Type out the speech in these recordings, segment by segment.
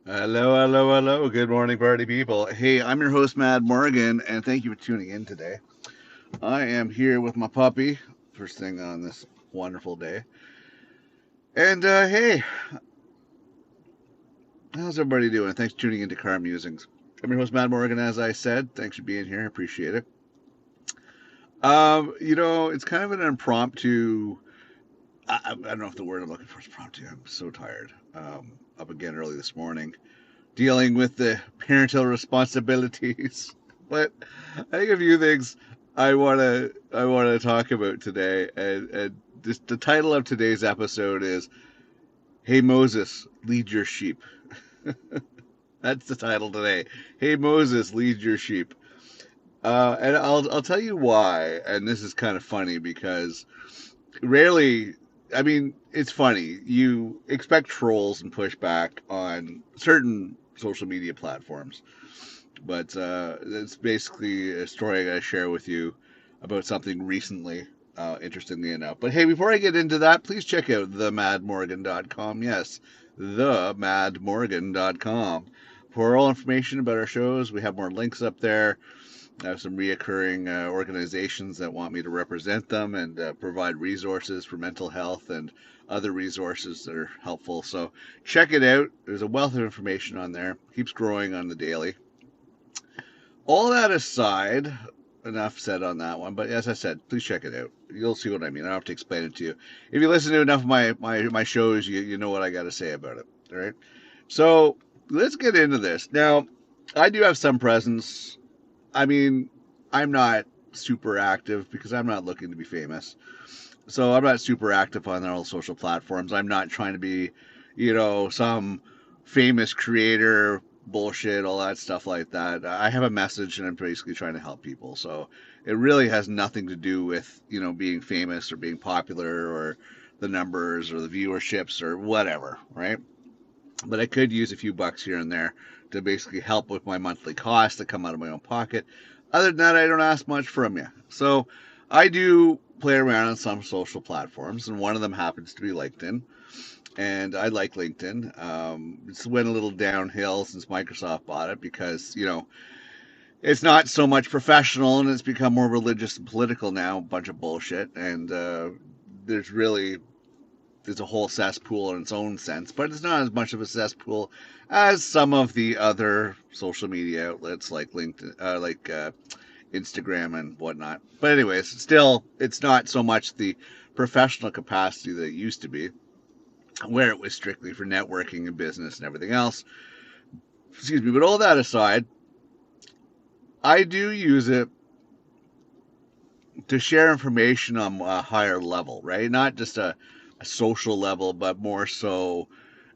Hello, hello, hello. Good morning, party people. Hey, I'm your host, Mad Morgan, and thank you for tuning in today. I am here with my puppy, first thing on this wonderful day. And hey, how's everybody doing? Thanks for tuning into Car Musings. I'm your host, Mad Morgan, as I said. Thanks for being here. Appreciate it. It's kind of an impromptu. I don't know if the word I'm looking for is impromptu. I'm so tired. Up again early this morning, dealing with the parental responsibilities. But I think a few things I want to talk about today, and just the title of today's episode is "Hey Moses, lead your sheep." That's the title today. Hey Moses, lead your sheep. And I'll tell you why. And this is kind of funny because rarely, I mean, it's funny. You expect trolls and pushback on certain social media platforms. But it's basically a story I got to share with you about something recently, interestingly enough. But hey, before I get into that, please check out themadmorgan.com. Yes, themadmorgan.com. For all information about our shows, we have more links up there. I have some reoccurring organizations that want me to represent them and provide resources for mental health and other resources that are helpful. So check it out. There's a wealth of information on there. Keeps growing on the daily. All that aside, enough said on that one. But as I said, please check it out. You'll see what I mean. I don't have to explain it to you. If you listen to enough of my shows, you know what I got to say about it. All right. So let's get into this. Now, I do have some presence. I mean, I'm not super active because I'm not looking to be famous. So I'm not super active on all social platforms. I'm not trying to be, some famous creator bullshit, all that stuff like that. I have a message and I'm basically trying to help people. So it really has nothing to do with, being famous or being popular or the numbers or the viewerships or whatever, right? But I could use a few bucks here and there to basically help with my monthly costs that come out of my own pocket. Other than that, I don't ask much from you. So I do play around on some social platforms, and one of them happens to be LinkedIn. And I like LinkedIn. It's went a little downhill since Microsoft bought it because, it's not so much professional and it's become more religious and political now, a bunch of bullshit. And there's really is a whole cesspool in its own sense, but it's not as much of a cesspool as some of the other social media outlets like LinkedIn, Instagram and whatnot. But anyways, still, it's not so much the professional capacity that it used to be, where it was strictly for networking and business and everything else. Excuse me, but all that aside, I do use it to share information on a higher level, right? Not just a social level, but more so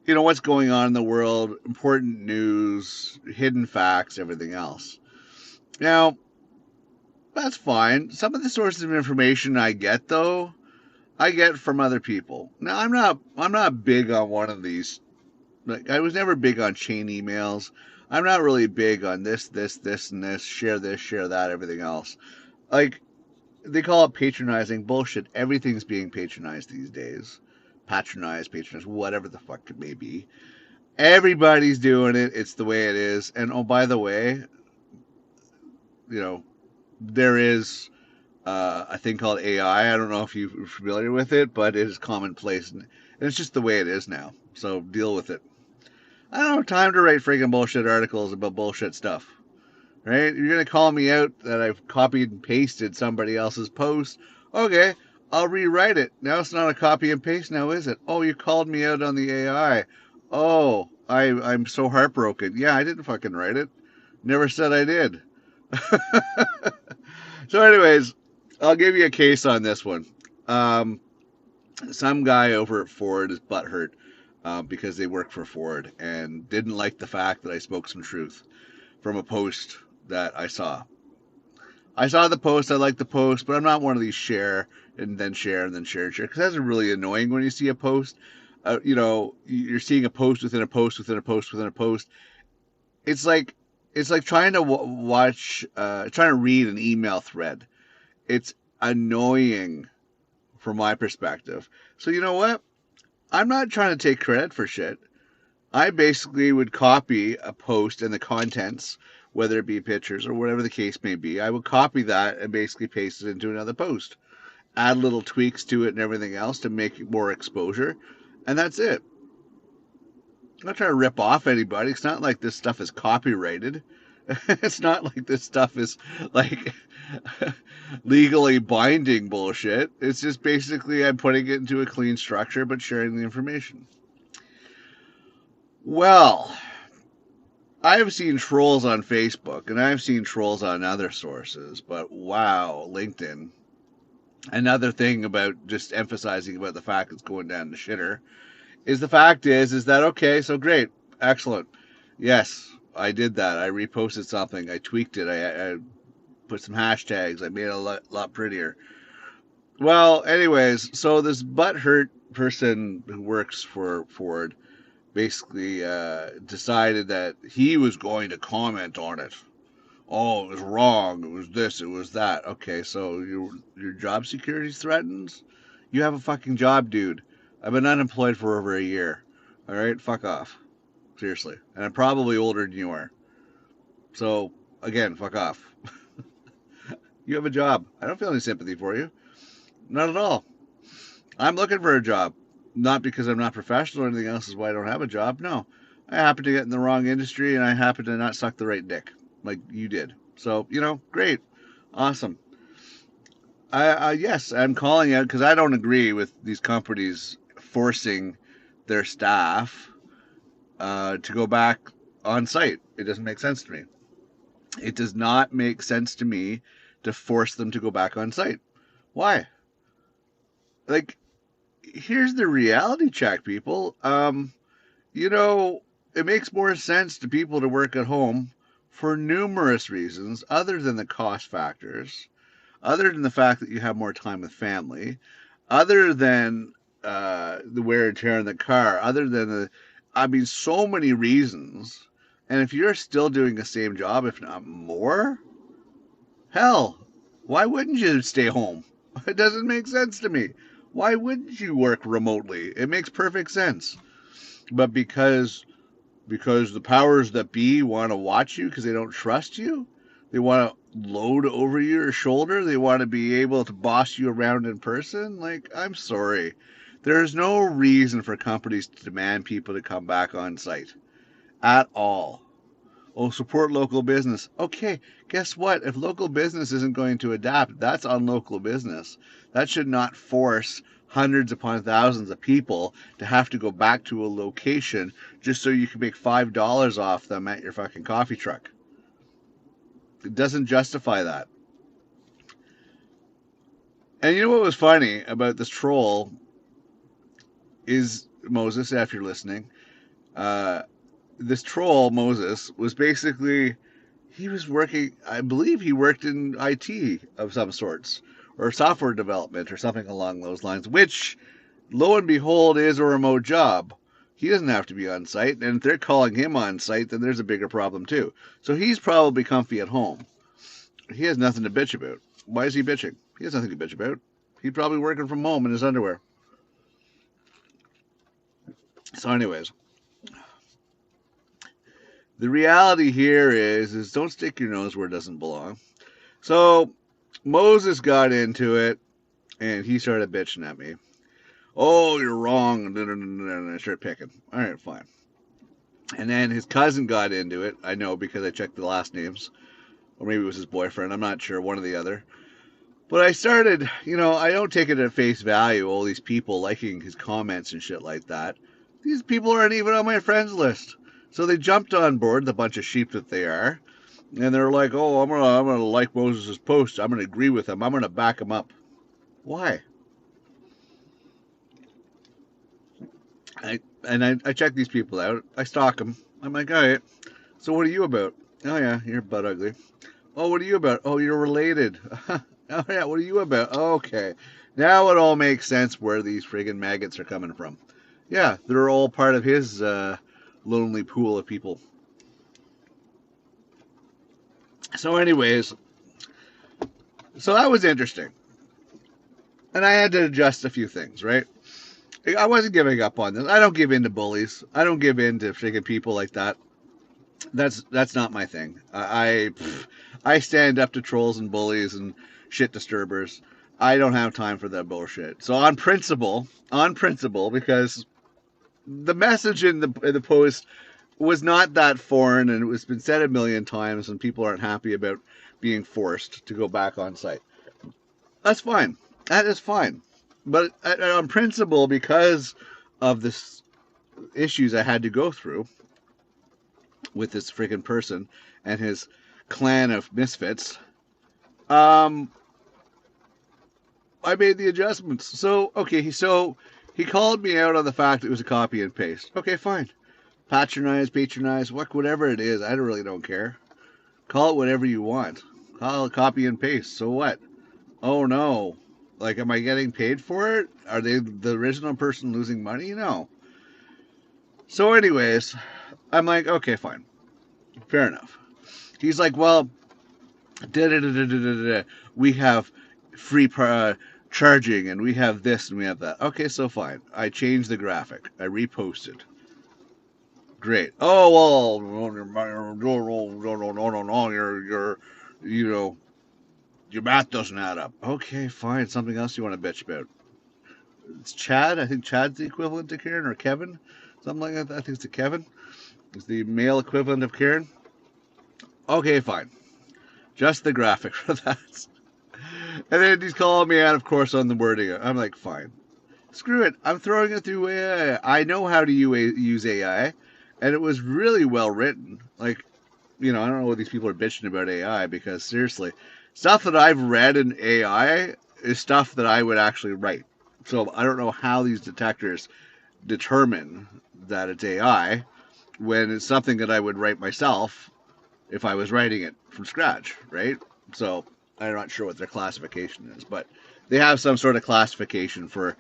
what's going on in the world, important news, hidden facts, everything else. Now, that's fine. Some of the sources of information I get though, I get from other people. Now, I'm not big on one of these. Like I was never big on chain emails. I'm not really big on this and this, share that, everything else. Like they call it patronizing bullshit. Everything's being patronized these days. Patronized, whatever the fuck it may be. Everybody's doing it. It's the way it is. And oh, by the way, you know, there is a thing called AI. I don't know if you're familiar with it, but it is commonplace. And it's just the way it is now. So deal with it. I don't have time to write friggin' bullshit articles about bullshit stuff. Right? You're going to call me out that I've copied and pasted somebody else's post. Okay, I'll rewrite it. Now it's not a copy and paste now, is it? Oh, you called me out on the AI. Oh, I'm so heartbroken. Yeah, I didn't fucking write it. Never said I did. So, anyways, I'll give you a case on this one. Um, some guy over at Ford is butthurt because they work for Ford and didn't like the fact that I spoke some truth from a post that I saw. I saw the post. I like the post, but I'm not one of these share and then share and then share and share because that's really annoying when you see a post. You're seeing a post within a post within a post within a post. It's like trying to trying to read an email thread. It's annoying from my perspective. So you know what? I'm not trying to take credit for shit. I basically would copy a post and the contents, whether it be pictures or whatever the case may be. I would copy that and basically paste it into another post, add little tweaks to it and everything else to make it more exposure, and that's it. I'm not trying to rip off anybody. It's not like this stuff is copyrighted. It's not like this stuff is like legally binding bullshit. It's just basically I'm putting it into a clean structure but sharing the information. Well, I've seen trolls on Facebook and I've seen trolls on other sources, but wow, LinkedIn. Another thing about just emphasizing about the fact it's going down the shitter is the fact is that okay, so great, excellent. Yes, I did that. I reposted something. I tweaked it. I put some hashtags. I made it a lot prettier. Well, anyways, so this butthurt person who works for Ford basically decided that he was going to comment on it. Oh, it was wrong. It was this. It was that. Okay, so your job security's threatened. You have a fucking job, dude. I've been unemployed for over a year. All right, fuck off. Seriously, and I'm probably older than you are. So again, fuck off. You have a job. I don't feel any sympathy for you. Not at all. I'm looking for a job. Not because I'm not professional or anything else is why I don't have a job. No. I happen to get in the wrong industry and I happen to not suck the right dick like you did. So, great. Awesome. Yes, I'm calling out because I don't agree with these companies forcing their staff to go back on site. It doesn't make sense to me. It does not make sense to me to force them to go back on site. Why? Like, here's the reality check, people. You know, it makes more sense to people to work at home for numerous reasons other than the cost factors, other than the fact that you have more time with family, other than the wear and tear in the car, other than so many reasons. And if you're still doing the same job, if not more, hell, why wouldn't you stay home? It doesn't make sense to me. Why wouldn't you work remotely? It makes perfect sense. But because the powers that be want to watch you because they don't trust you, they want to load over your shoulder, they want to be able to boss you around in person. Like, I'm sorry. There's no reason for companies to demand people to come back on site at all. Oh, support local business. Okay, guess what? If local business isn't going to adapt, that's on local business. That should not force hundreds upon thousands of people to have to go back to a location just so you can make $5 off them at your fucking coffee truck. It doesn't justify that. And you know what was funny about this troll is, Moses, after you're listening, uh, this troll, Moses, was basically, he was working, I believe he worked in IT of some sorts, or software development, or something along those lines, which, lo and behold, is a remote job. He doesn't have to be on site, and if they're calling him on site, then there's a bigger problem too. So he's probably comfy at home. He has nothing to bitch about. Why is he bitching? He has nothing to bitch about. He's probably working from home in his underwear. So anyways, the reality here is don't stick your nose where it doesn't belong. So Moses got into it, and he started bitching at me. Oh, you're wrong. And I started picking. All right, fine. And then his cousin got into it. I know because I checked the last names. Or maybe it was his boyfriend. I'm not sure. One or the other. But I started, I don't take it at face value, all these people liking his comments and shit like that. These people aren't even on my friends list. So they jumped on board, the bunch of sheep that they are. And they're like, oh, I'm gonna like Moses' post. I'm gonna agree with him. I'm gonna back him up. Why? I check these people out. I stalk them. I'm like, all right. So what are you about? Oh yeah, you're butt ugly. Oh, what are you about? Oh, you're related. Oh yeah, what are you about? Okay, now it all makes sense where these friggin' maggots are coming from. Yeah, they're all part of his lonely pool of people. So, anyways, so that was interesting, and I had to adjust a few things, right? I wasn't giving up on this. I don't give in to bullies. I don't give in to freaking people like that. That's not my thing. I stand up to trolls and bullies and shit disturbers. I don't have time for that bullshit. So on principle, because the message in the post was not that foreign, and it was been said a million times, and people aren't happy about being forced to go back on site. That's fine. That is fine. But on principle, because of this issues I had to go through with this freaking person and his clan of misfits, um, I made the adjustments. So okay, so he called me out on the fact it was a copy and paste. Okay, fine. Patronize, whatever it is. I really don't care. Call it whatever you want. Call it copy and paste. So what? Oh no. Like, am I getting paid for it? Are they the original person losing money? No. So, anyways, I'm like, okay, fine. Fair enough. He's like, well, we have free charging, and we have this and we have that. Okay, so fine. I changed the graphic. I reposted. Great. Oh well, no, you know, your math doesn't add up. Okay, fine. Something else you want to bitch about? It's Chad. I think Chad's the equivalent to Karen, or Kevin, something like that. I think it's a Kevin. It's the male equivalent of Karen. Okay, fine. Just the graphic for that. And then he's calling me out, of course, on the wording. I'm like, fine. Screw it. I'm throwing it through AI. I know how to use AI, and it was really well written. Like, I don't know what these people are bitching about AI, because seriously, stuff that I've read in AI is stuff that I would actually write. So I don't know how these detectors determine that it's AI when it's something that I would write myself if I was writing it from scratch, right? So I'm not sure what their classification is, but they have some sort of classification for,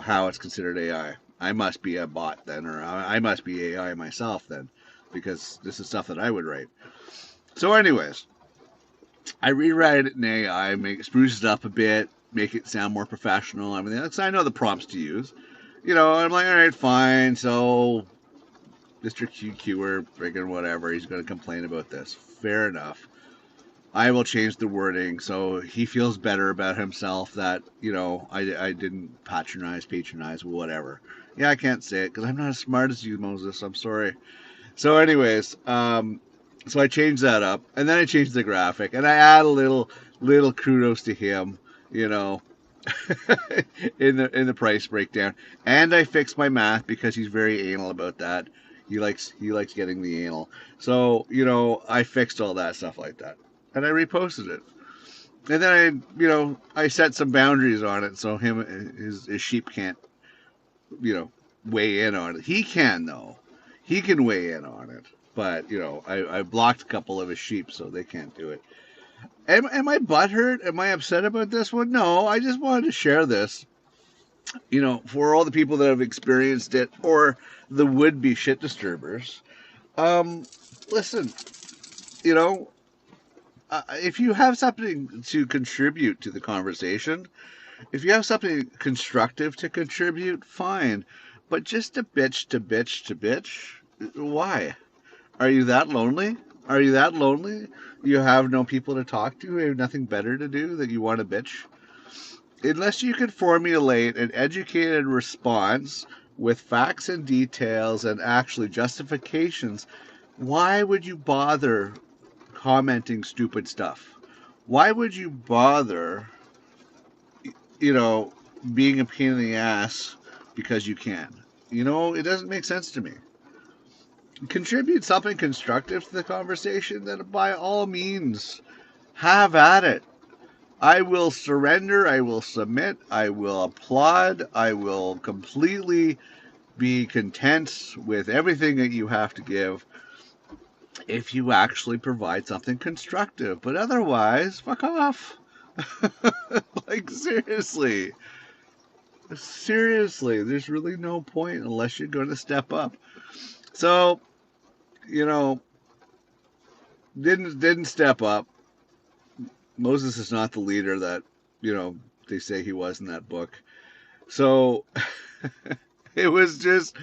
how it's considered AI. I must be a bot then, or I must be AI myself then, because this is stuff that I would write. So, anyways, I rewrite it in AI, spruce it up a bit, make it sound more professional, everything. Because I know the prompts to use. I'm like, all right, fine. So, Mr. QQer, friggin' whatever, he's going to complain about this. Fair enough. I will change the wording so he feels better about himself that, I didn't patronize, whatever. Yeah, I can't say it because I'm not as smart as you, Moses. I'm sorry. So, anyways, so I changed that up, and then I changed the graphic, and I add a little kudos to him, you know, in the price breakdown, and I fixed my math because he's very anal about that. He likes getting the anal, so I fixed all that stuff like that, and I reposted it, and then I set some boundaries on it so his sheep can't weigh in on it. He can though. He can weigh in on it. But, I blocked a couple of his sheep, so they can't do it. Am I butthurt? Am I upset about this one? No, I just wanted to share this, for all the people that have experienced it or the would-be shit disturbers. Listen, you know, if you have something to contribute to the conversation, if you have something constructive to contribute, fine. But just to bitch, why? Are you that lonely? Are you that lonely? You have no people to talk to? You have nothing better to do that you want to bitch? Unless you can formulate an educated response with facts and details and actually justifications, why would you bother commenting stupid stuff? Why would you bother, you know, being a pain in the ass because you can? It doesn't make sense to me. Contribute something constructive to the conversation, then by all means, have at it. I will surrender, I will submit, I will applaud, I will completely be content with everything that you have to give if you actually provide something constructive. But otherwise, fuck off. Like, seriously. Seriously, there's really no point unless you're going to step up. So, you know, didn't step up. Moses is not the leader that they say he was in that book. So It was just,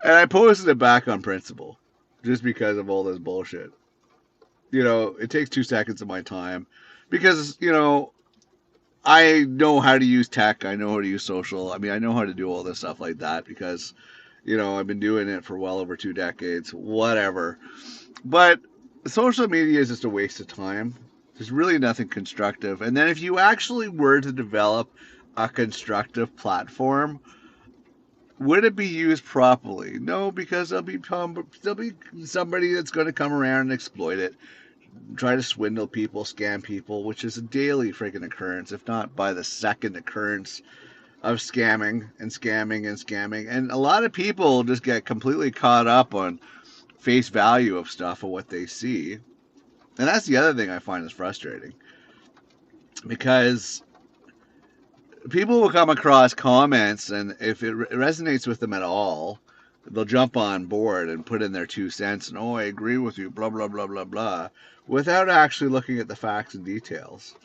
and I posted it back on principle, just because of all this bullshit. It takes 2 seconds of my time, because I know how to use tech. I know how to use social. I mean, I know how to do all this stuff like that because I've been doing it for well over 2 decades. Whatever. But social media is just a waste of time. There's really nothing constructive. And then if you actually were to develop a constructive platform, would it be used properly? No, because there'll be somebody that's going to come around and exploit it, try to swindle people, scam people, which is a daily freaking occurrence, if not by the second occurrence of scamming and scamming and scamming. And a lot of people just get completely caught up on face value of stuff or what they see. And that's the other thing I find is frustrating, because people will come across comments, and if it resonates with them at all, they'll jump on board and put in their 2 cents and, oh, I agree with you, blah, blah, blah, blah, blah, without actually looking at the facts and details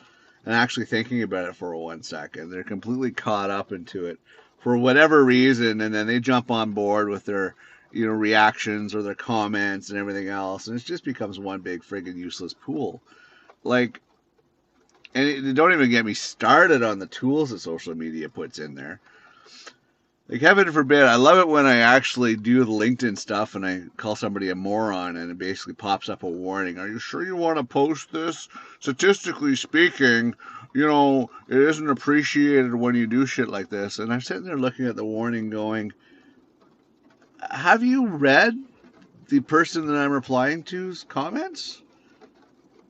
and actually thinking about it for 1 second. They're completely caught up into it for whatever reason, and then they jump on board with their reactions or their comments and everything else, and it just becomes one big friggin' useless pool. Like, and don't even get me started on the tools that social media puts in there. Like, heaven forbid, I love it when I actually do the LinkedIn stuff and I call somebody a moron and it basically pops up a warning. Are you sure you want to post this? Statistically speaking, it isn't appreciated when you do shit like this. And I'm sitting there looking at the warning going, have you read the person that I'm replying to's comments?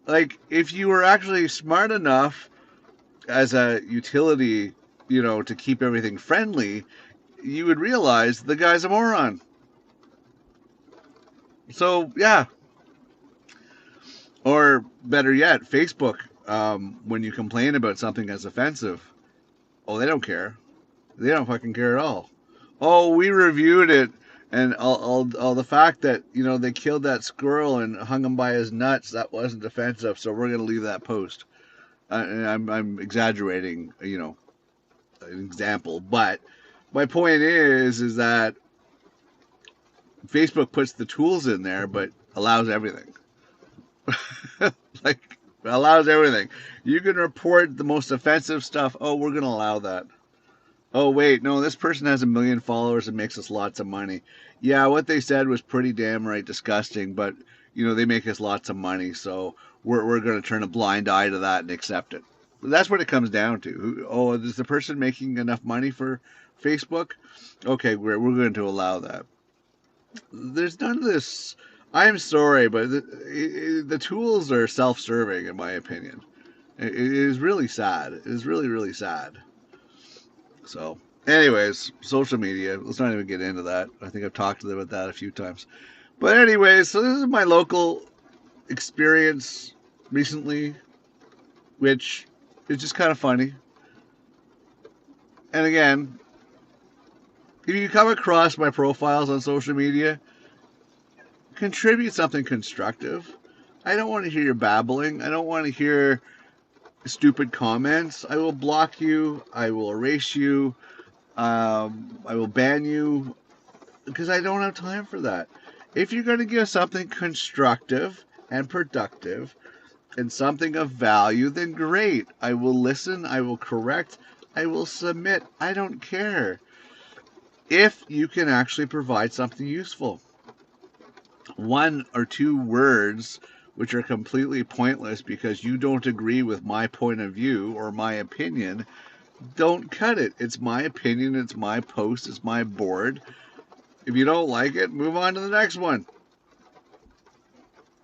Like, if you were actually smart enough as a utility, to keep everything friendly, you would realize the guy's a moron. So, yeah. Or better yet, Facebook, when you complain about something that's offensive, oh, they don't care. They don't fucking care at all. Oh, we reviewed it, and all the fact that, they killed that squirrel and hung him by his nuts, that wasn't offensive, so we're going to leave that post. And I'm exaggerating, an example, but my point is that Facebook puts the tools in there, but allows everything. Like, allows everything. You can report the most offensive stuff. Oh, we're going to allow that. Oh, wait, no, this person has 1 million followers and makes us lots of money. Yeah, what they said was pretty damn right disgusting, but, they make us lots of money, so we're going to turn a blind eye to that and accept it. That's what it comes down to. Oh, is the person making enough money for Facebook? Okay, we're going to allow that. There's none of this. I'm sorry, but the tools are self-serving, in my opinion. It is really sad. It is really, really sad. So, anyways, social media. Let's not even get into that. I think I've talked about that a few times. But anyways, so this is my local experience recently, which is just kind of funny. And again, if you come across my profiles on social media, contribute something constructive. I don't want to hear your babbling. I don't want to hear stupid comments. I will block you. I will erase you. I will ban you, because I don't have time for that. If you're going to give something constructive and productive and something of value, then great. I will listen. I will correct. I will submit. I don't care. If you can actually provide something useful. 1 or 2 words which are completely pointless because you don't agree with my point of view or my opinion, don't cut it. It's my opinion, it's my post, it's my board. If you don't like it, move on to the next one.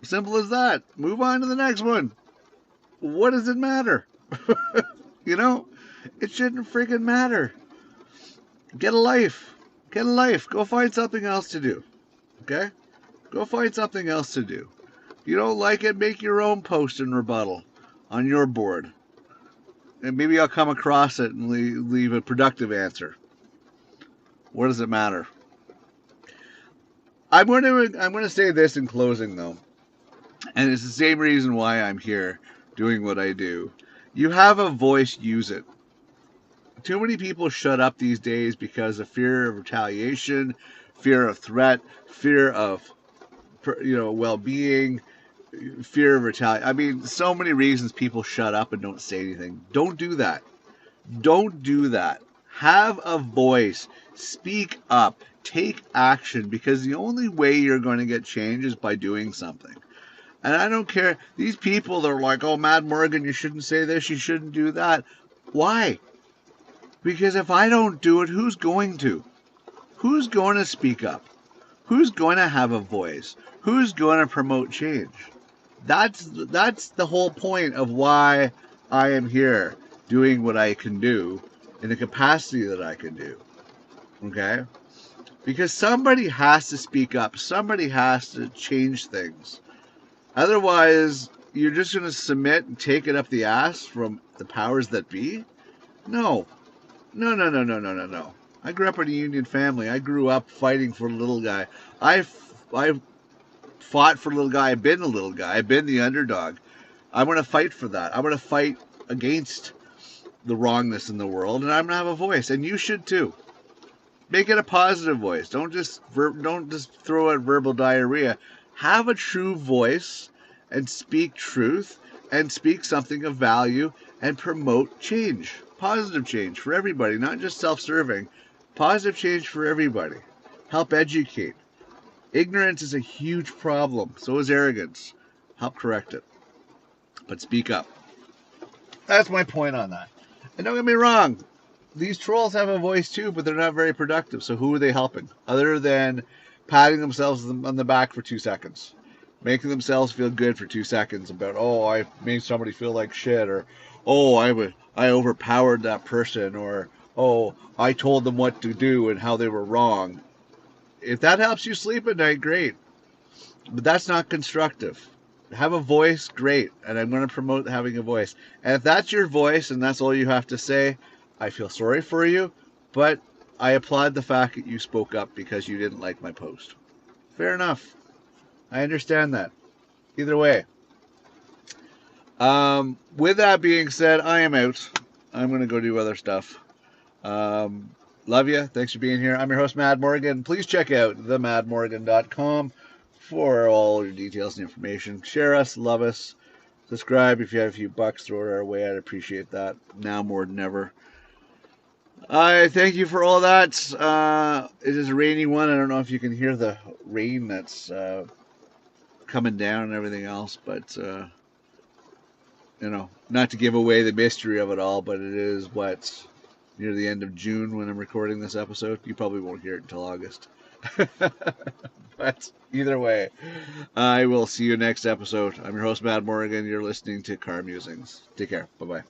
Simple as that. Move on to the next one. What does it matter? It shouldn't freaking matter. Get a life. Get a life. Go find something else to do. Okay? Go find something else to do. If you don't like it, make your own post and rebuttal on your board. And maybe I'll come across it and leave a productive answer. What does it matter? I'm going to say this in closing, though. And it's the same reason why I'm here doing what I do. You have a voice, use it. Too many people shut up these days because of fear of retaliation, fear of threat, fear of well-being, fear of retaliation. I mean, so many reasons people shut up and don't say anything. Don't do that. Don't do that. Have a voice. Speak up. Take action, because the only way you're going to get change is by doing something. And I don't care. These people that are like, oh, Mad Morgan, you shouldn't say this, you shouldn't do that. Why? Because if I don't do it, who's going to? Who's going to speak up? Who's going to have a voice? Who's going to promote change? That's the whole point of why I am here doing what I can do in the capacity that I can do. Okay? Because somebody has to speak up. Somebody has to change things. Otherwise, you're just going to submit and take it up the ass from the powers that be? No. No. I grew up in a union family. I grew up fighting for the little guy. I fought for the little guy. I've been a little guy. I've been the underdog. I'm going to fight for that. I'm going to fight against the wrongness in the world, and I'm going to have a voice. And you should too. Make it a positive voice. Don't just throw out verbal diarrhea. Have a true voice and speak truth and speak something of value and promote change. Positive change for everybody, not just self-serving. Positive change for everybody. Help educate. Ignorance is a huge problem. So is arrogance. Help correct it. But speak up. That's my point on that. And don't get me wrong. These trolls have a voice too, but they're not very productive. So who are they helping? Other than patting themselves on the back for 2 seconds. Making themselves feel good for 2 seconds about, oh, I made somebody feel like shit, or, oh, I overpowered that person, or, oh, I told them what to do and how they were wrong. If that helps you sleep at night, great. But that's not constructive. Have a voice, great. And I'm going to promote having a voice. And if that's your voice and that's all you have to say, I feel sorry for you, but I applaud the fact that you spoke up because you didn't like my post. Fair enough. I understand that. Either way. With that being said, I am out. I'm going to go do other stuff. Love you. Thanks for being here. I'm your host, Mad Morgan. Please check out themadmorgan.com for all your details and information. Share us, love us. Subscribe if you have a few bucks, throw it our way. I'd appreciate that now more than ever. I thank you for all that. It is a rainy one. I don't know if you can hear the rain that's coming down and everything else, but not to give away the mystery of it all, but it is near the end of June when I'm recording this episode. You probably won't hear it until August. But either way, I will see you next episode. I'm your host, Mad Morgan. You're listening to Car Musings. Take care. Bye-bye.